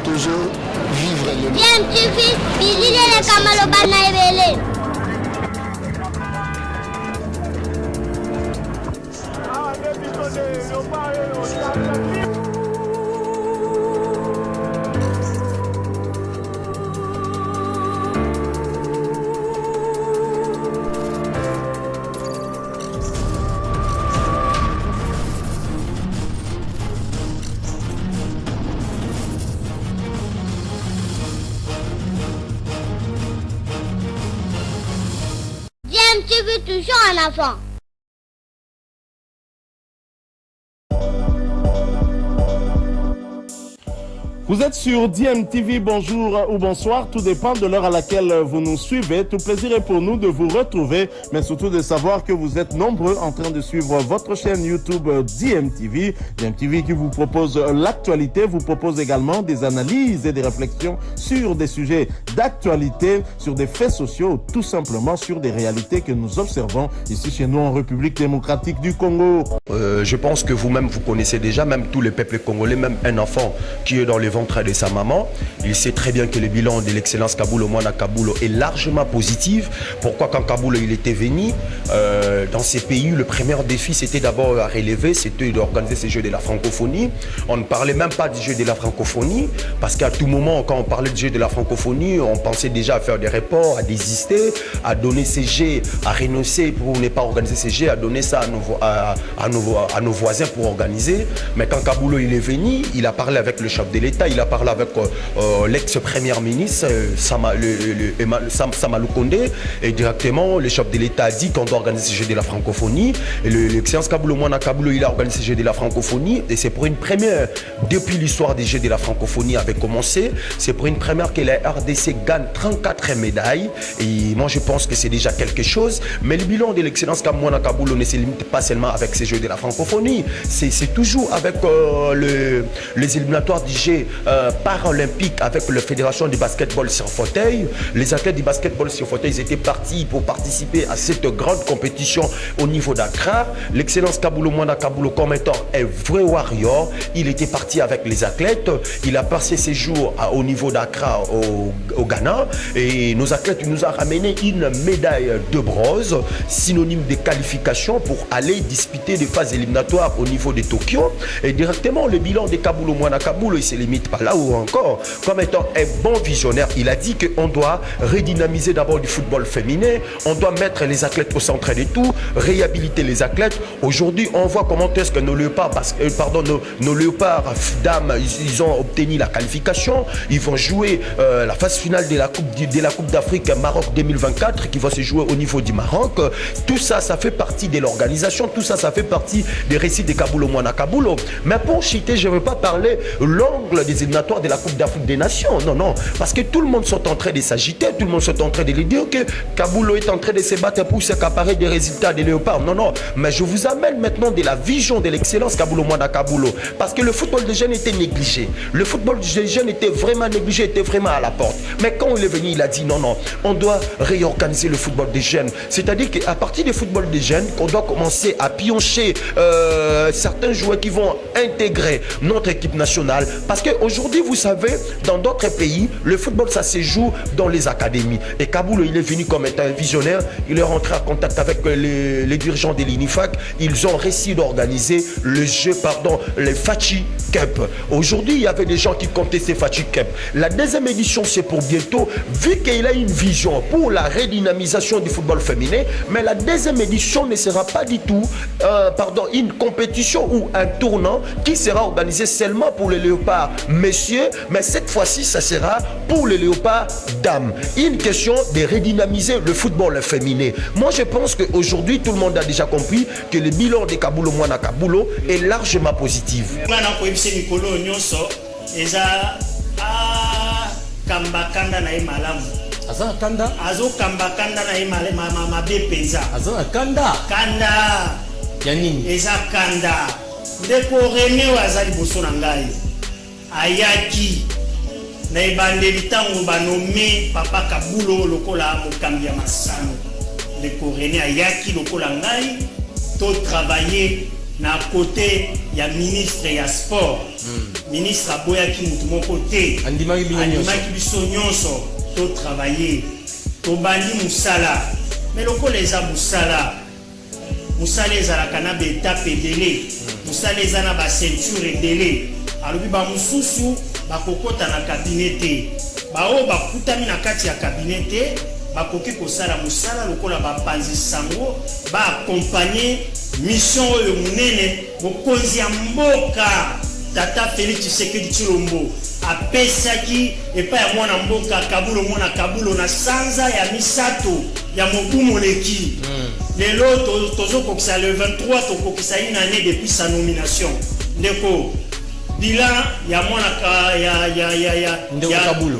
toujours vivre le Bien, tu fais, bisous les camalobana et belé. Tu veux toujours un enfant. Vous êtes sur DMTV, bonjour ou bonsoir, tout dépend de l'heure à laquelle vous nous suivez. Tout plaisir est pour nous de vous retrouver, mais surtout de savoir que vous êtes nombreux en train de suivre votre chaîne YouTube DMTV. DMTV qui vous propose l'actualité, vous propose également des analyses et des réflexions sur des sujets d'actualité, sur des faits sociaux, tout simplement sur des réalités que nous observons ici chez nous en République démocratique du Congo. Je pense que vous-même, vous connaissez déjà, même tous les peuples congolais, même un enfant qui est dans les ventre de sa maman, il sait très bien que le bilan de l'excellence Kabulo Mwana Kabulo est largement positif. Pourquoi quand Kabulo il était venu dans ces pays, le premier défi c'était d'abord à relever, c'était d'organiser ces Jeux de la francophonie. On ne parlait même pas du Jeux de la francophonie parce qu'à tout moment quand on parlait du Jeux de la francophonie, on pensait déjà à faire des reports, à désister, à donner ces Jeux, à renoncer pour ne pas organiser ces Jeux, à donner ça à nos voisins pour organiser. Mais quand Kabulo il est venu, il a parlé avec le chef de l'État, il a parlé avec l'ex-premier ministre Sama Lukonde, et directement le chef de l'État a dit qu'on doit organiser ce Jeu de la francophonie. Et l'excellence Kabulo Mwana Kabulo il a organisé ce Jeu de la francophonie et c'est pour une première depuis l'histoire des Jeux de la francophonie avait commencé. C'est pour une première que la RDC gagne 34 médailles et moi je pense que c'est déjà quelque chose. Mais le bilan de l'excellence Kabulo Mwana Kabulo ne se limite pas seulement avec ces Jeux de la francophonie, c'est toujours avec les éliminatoires du Jeu paralympique avec la fédération du basketball sur fauteuil. Les athlètes du basketball sur fauteuil ils étaient partis pour participer à cette grande compétition au niveau d'Accra. L'excellence Kabulo Mwana Kabulo comme étant un vrai warrior, il était parti avec les athlètes, il a passé ses jours au niveau d'Accra au Ghana et nos athlètes nous ont ramené une médaille de bronze, synonyme de qualification pour aller disputer des phases éliminatoires au niveau de Tokyo. Et directement le bilan de Kabulo Mwana Kabulo il se limite pas là où encore, comme étant un bon visionnaire, il a dit qu'on doit redynamiser d'abord du football féminin, on doit mettre les athlètes au centre de tout, réhabiliter les athlètes. Aujourd'hui, on voit comment est-ce que nos léopards, nos léopards dames, ils ont obtenu la qualification, ils vont jouer la phase finale de la Coupe d'Afrique Maroc 2024 qui va se jouer au niveau du Maroc. Tout ça, ça fait partie de l'organisation, tout ça, ça fait partie des récits de Kabulo Mwana Kabulo. Mais pour citer, je ne veux pas parler l'angle des éliminatoires de la Coupe d'Afrique des Nations. Non, non. Parce que tout le monde sont en train de s'agiter, tout le monde sont en train de lui dire que Kabulo est en train de se battre pour s'accaparer des résultats des léopards. Non, non. Mais je vous amène maintenant de la vision de l'excellence Kabulo Mwana Kabulo. Parce que le football des jeunes était négligé. Le football des jeunes était vraiment négligé, était vraiment à la porte. Mais quand il est venu, il a dit non, non. On doit réorganiser le football des jeunes. C'est-à-dire qu'à partir du football des jeunes, on doit commencer à pioncher certains joueurs qui vont intégrer notre équipe nationale. Parce qu'aujourd'hui, vous savez, dans d'autres pays, le football, ça se joue dans les académies. Et Kabulo, il est venu comme étant un visionnaire. Il est rentré en contact avec les dirigeants de l'INIFAC. Ils ont réussi d'organiser le jeu, les Fachi Cup. Aujourd'hui, il y avait des gens qui comptaient ces Fachi Cup. La deuxième édition, c'est pour bientôt, vu qu'il a une vision pour la redynamisation du football féminin. Mais la deuxième édition ne sera pas du tout, une compétition ou un tournant qui sera organisé seulement pour les léopards messieurs, mais cette fois-ci, ça sera pour les léopards dames. Une question de redynamiser le football féminin. Moi, je pense qu'aujourd'hui, tout le monde a déjà compris que le bilan de Kabulo Mwana Kabulo est largement positif. Azo kamba kanda na imale mama bepeza. Azo kanda. Kanda. Yanini. Eza kanda. Ndeko René wazali boso na ngai. Ayaki. Na ibandeli tango banome papa Kabulo lokola mokambi ya masano. Ndeko René ayaki lokola ngai to travailler na côté ya ministre ya sport ministre aboyaki mutu moko te andimaki biso nyonso to travailler to bandi musala mais lokola eza musala ezalaka na baetape ebele musala eza na baceinture ebele alobi bamosusu bakokota na kabinet te baoyo bakutami na kati ya kabinet te bakoki kosala musala lokola bapanzi sango baakompagne mission oyo munene mokonzi ya mboka tata Félix Tshisekedi Tshilombo apesaki epai ya mwana mboka Kabulo mwana Kabulo na sanza ya misato ya mobu moleki lelo tozokokisa le 23 tokokisa une année depuis sa nomination ndeko bilan ya mwana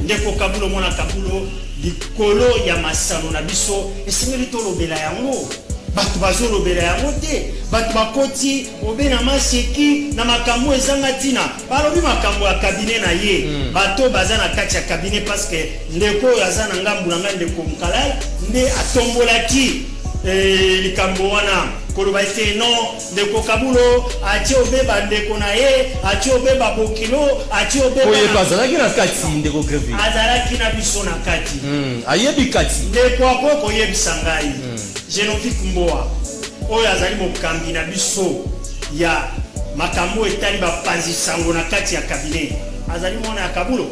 ndeko Kabulo mwana Kabulo likolo ya masano na biso esengeli tolobela yango bato bazolobela yango te bato bakoti obena maseki na makambo ezanga tina balobi makambo ya kabinet na ye bato baza na kati ya kabinet parce que ndeko oyo aza na ngambu na ngai ndeko Mukalala nde atombolaki likambo wana koloba ete non ndeko Kabulo atie obeba ndeko na ye atie obeba bokilo atie obeba oye bazalaki na kati ndeko Grevi azalaki na biso na kati ayebi kati ndeko akoko yebisa ngai Genovic Mboa oyo azali mokambi na biso ya makambo etali bapanzi sango na kati ya kabinet azali mwana ya Kabulo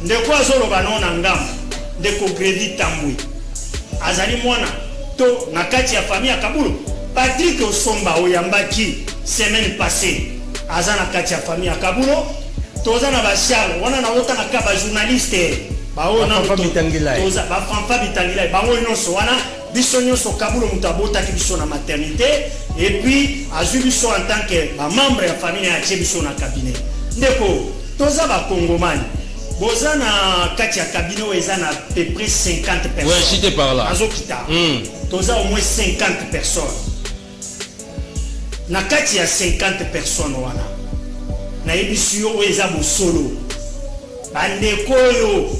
ndeko azoloba no na ngambo ndeko Grevi Tambwe azali mwana to na kati ya famille ya Kabulo Patrick Osomba oyambaki semaine passée aza na kati ya famille ya Kabulo toza na basharo wana na ota na ka ba journaliste baoyo na toza ba fanfa bitangila bango nyonso wana biso nyonso Kabulo mutabota ki biso na maternité et puis azui biso en tant que ba membre ya famille ya biso na cabinet ndeko toza ba kongomani boza na kati ya cabinet eza na à peu près 50 personnes. Ouais, j'étais par là. Azokita. Toza au moins 50 personnes. Na kati ya 50 personnes wana. Na yebisu yo eza bo solo. Bandeko yo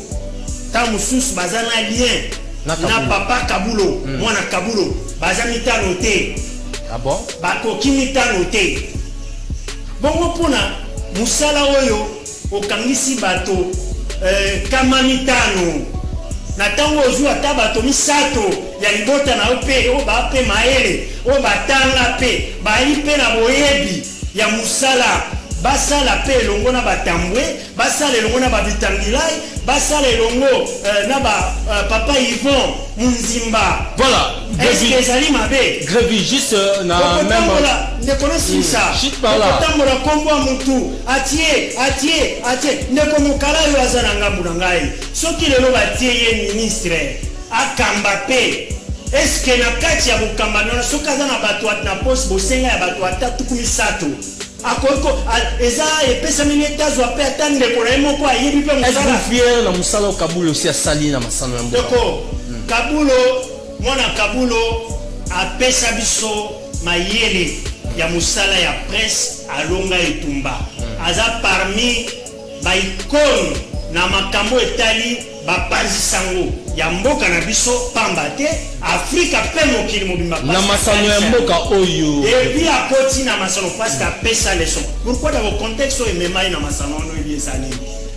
ta mususu baza na lien na papa Kabulo, mwana Kabulo, baza mitano te. Ah bon? Bakoki mitano te. Bongo pona musala oyo okangisi bato kama mitano na tango ozwa ata bato misato ya libota na ope o ba pe maele o batanga pe bali pe na boyebi ya musala basala pe elongo na batambwe basala elongo na babitangilai basala elongo na ba papa Yvon Munzimba. Voilà. Ezali mabe Grevi juste na même ne connais ça juste par là tambola kombo mutu atie ndeko Mukalala yo azana ngambu na ngai soki lelo batie ye ministre akamba pe est-ce que na kati ya bukamba na soka zana bato na poste bosenga ya bato atatu kumisato akoko eza epesa mineta zo pe atande ko remo ko ayebi pe musala est-ce fier na musala Kabulo aussi asali na masano ya mboka ndeko Kabulo mwana Kabulo apesa biso mayele ya musala ya presse alonga etumba aza parmi ba icône na makambo etali bapanzi sango ya mboka na biso pamba te Afrika pe mokili mobimba na masano ya mboka oyo et puis akoti na masano parce que apesa leçon pourquoi dans le contexte oyo ememai na masano ono ebisani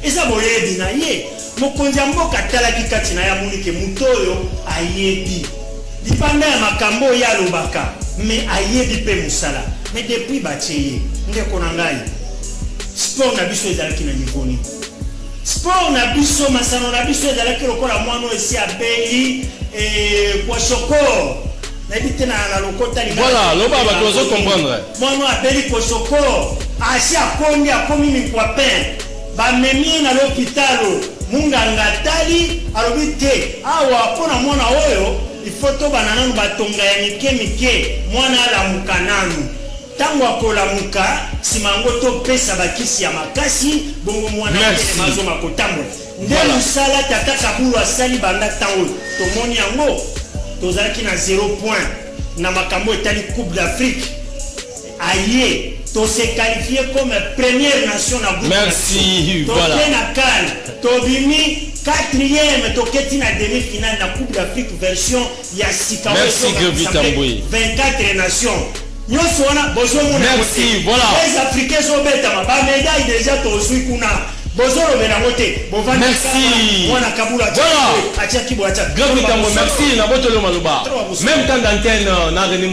eza boyebi na ye mokonzi ya mboka talaki kati na ya monike muto oyo ayebi dipanda ya makambo ya lobaka mais ayebi pe musala mais depuis batie ndeko na ngai sport na biso ezalaki na niveau ni sport na biso masano na biso ezalaki lokola mwana esi abeli kwa soko na ebite na lokota li voilà loba ba tozo comprendre mwana abeli kwa soko asi akomi mikwa pain ba memi na l'hôpital munganga tali alobi te awa pona mwana oyo ifoto banana batonga ya mike mwana alamuka nanu tango akolamuka simango to pesa bakisi ya makasi bongo mwana mazo makotambo nde musala tata Kabulo asali banda tango tomoni yango tozalaki na 0 point na makambo etali Coupe d'Afrique aye to se qualifier comme première nation na groupe. Merci voilà na CAN tobimi 4e toketi na demi-finale na Coupe d'Afrique version ya Sikawe. Merci Grevi Tambwe 24 nations nyonso wana bozomona merci voilà les africains sont betama ba médaille déjà tozui kuna bozolobela ngote bovanda merci mwana kabula voilà atia kibo atia grand merci na botolo maloba même temps d'antenne na René